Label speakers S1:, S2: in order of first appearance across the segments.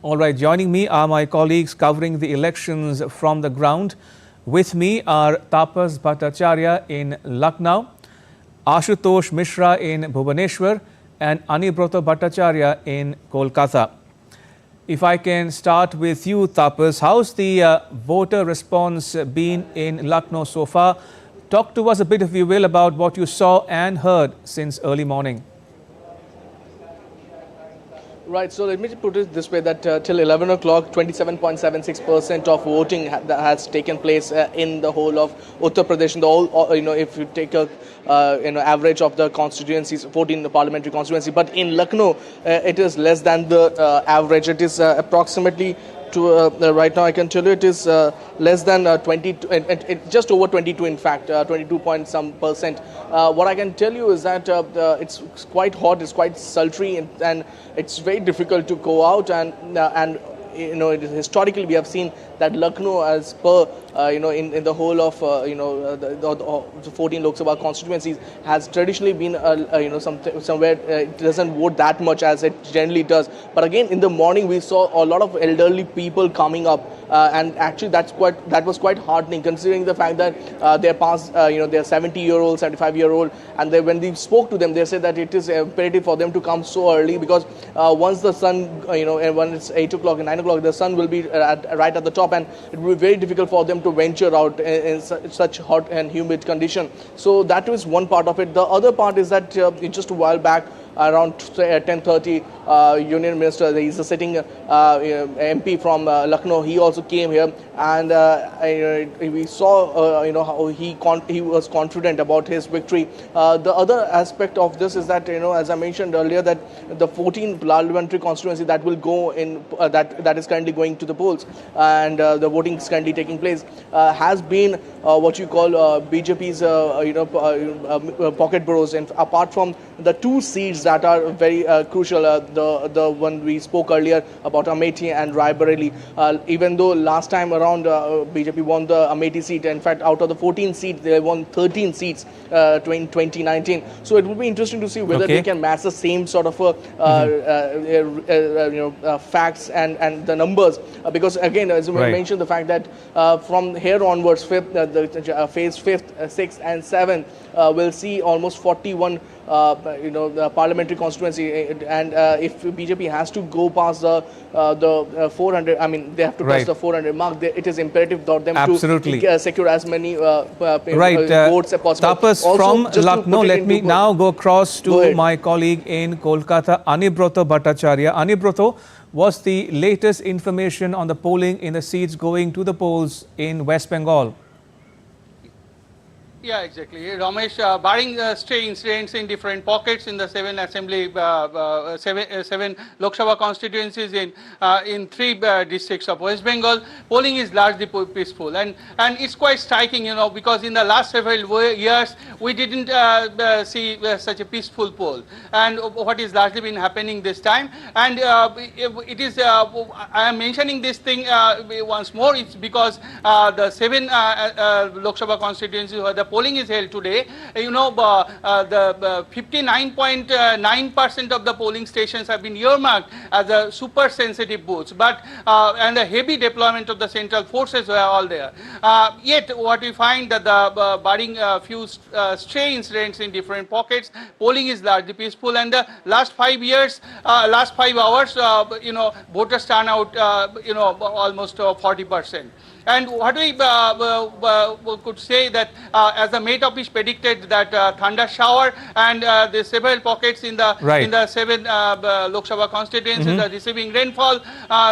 S1: All right, joining me are my colleagues covering the elections from the ground. With me are Tapas Bhattacharya in Lucknow, Ashutosh Mishra in Bhubaneswar and Anibrata Bhattacharya in Kolkata. If I can start with you, Tapas, how's the voter response been in Lucknow so far? Talk to us a bit, if you will, about what you saw and heard since early morning.
S2: Right, so let me put it this way, that till 11 o'clock, 27.76% of voting has taken place in the whole of Uttar Pradesh. If you take a average of the constituencies, 14 parliamentary constituency, but in Lucknow, it is less than the average. It is approximately right now I can tell you it is less than 22, just over 22 in fact, 22 point some percent. What I can tell you is that it's quite hot, it's quite sultry, and it's very difficult to go out and historically we have seen that Lucknow, as per in the whole of the 14 Lok Sabha constituencies, has traditionally been somewhere it doesn't vote that much as it generally does. But again, in the morning we saw a lot of elderly people coming up, and actually that was quite heartening, considering the fact that they're past they're 70-year-old, 75-year-old, and when we spoke to them, they said that it is imperative for them to come so early, because once the sun when it's 8 o'clock and 9 o'clock, the sun will be right at the top, and it will be very difficult for them to venture out in such hot and humid condition. So that is one part of it. The other part is that just a while back, around 10:30, Union Minister, he's a sitting MP from Lucknow, he also came here, and we saw how he was confident about his victory. The other aspect of this is that as I mentioned earlier, that the 14 parliamentary constituency that will go in that is currently going to the polls, and the voting is currently taking place, has been what you call BJP's pocket boroughs. And apart from the two seats that are very crucial, the one we spoke earlier about Amethi and Raebareli, even though last time around BJP won the Amethi seat, in fact out of the 14 seats they won 13 seats in 2019. So it will be interesting to see whether they can match the same sort of facts and the numbers, because again, as we mentioned, the fact that from here onwards, phase 5th, 6th and 7th will see almost 41 the parliamentary constituency, and if BJP has to go past the 400, I mean they have to cross the 400 mark, it is imperative for them to secure as many votes as possible.
S1: Tapas, also, from Lucknow, let me now go across to my colleague in Kolkata, Anibrata Bhattacharya. Anibrata, what's the latest information on the polling in the seats going to the polls in West Bengal?
S3: Yeah, exactly. Ramesh, barring stray incidents in different pockets in the seven Lok Sabha constituencies in 3 districts of West Bengal, polling is largely peaceful, and it's quite striking, because in the last several years we didn't see such a peaceful poll, and what is largely been happening this time, and it is I am mentioning this thing once more. It's because the 7 Lok Sabha constituencies where the polling is held today, the 59.9% of the polling stations have been earmarked as a super sensitive booths, but and the heavy deployment of the central forces were all there. Yet what we find that the barring a few stray incidents in different pockets, polling is largely peaceful, and the last 5 hours, voters turnout almost 40%. And what we could say that as the Met Office predicted that thunder shower and the several pockets in the 7 Lok Sabha constituencies are receiving rainfall.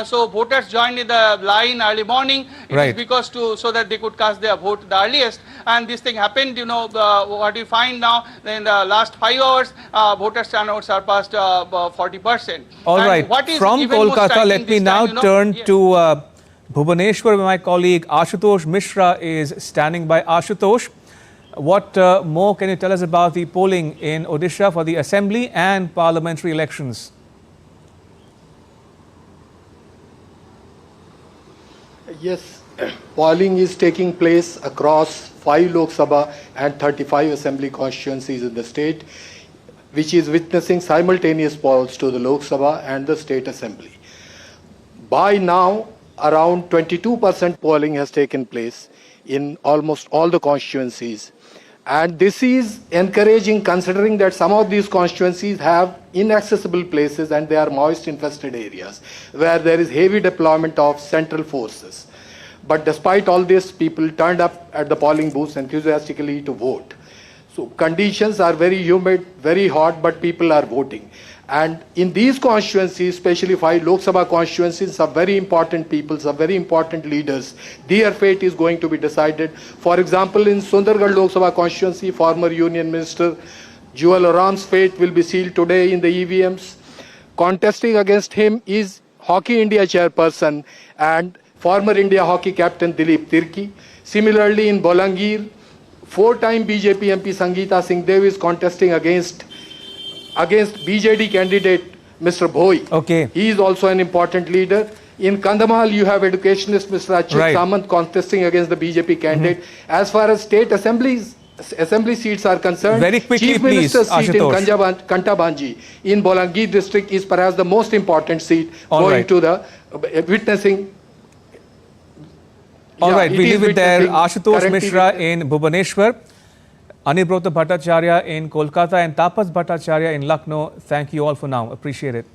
S3: So voters joined in the line early morning. It is because so that they could cast their vote the earliest. And this thing happened. What we find now in the last 5 hours, voters turnout surpassed 40%.
S1: All right. From Kolkata, let me now turn to Bhubaneswar, where my colleague Ashutosh Mishra is standing by. Ashutosh, what more can you tell us about the polling in Odisha for the assembly and parliamentary elections?
S4: Yes, polling is taking place across 5 Lok Sabha and 35 assembly constituencies in the state, which is witnessing simultaneous polls to the Lok Sabha and the state assembly. By now, around 22% polling has taken place in almost all the constituencies. And this is encouraging, considering that some of these constituencies have inaccessible places and they are moist infested areas where there is heavy deployment of central forces. But despite all this, people turned up at the polling booths enthusiastically to vote. So conditions are very humid, very hot, but people are voting. And in these constituencies, especially 5 Lok Sabha constituencies, some very important people, some very important leaders, their fate is going to be decided. For example, in Sundargarh Lok Sabha constituency, former Union Minister Jewel Oram's fate will be sealed today in the EVMs. Contesting against him is Hockey India chairperson and former India hockey captain Dilip Tirki. Similarly, in Bolangir, 4-time BJP MP Sangeeta Singh Dev is contesting against BJD candidate Mr. Bhoi.
S1: Okay.
S4: He is also an important leader. In Kandhamal, you have educationist Mr. Achut Samant contesting against the BJP candidate. As far as state assembly seats are concerned,
S1: very quickly,
S4: Chief Minister's
S1: please,
S4: seat in Kantabanji in Bolangir district is perhaps the most important seat to the witnessing.
S1: All right, we leave it there. Ashutosh
S4: currently
S1: Mishra in Bhubaneswar, Aniruddha Bhattacharya in Kolkata and Tapas Bhattacharya in Lucknow. Thank you all for now. Appreciate it.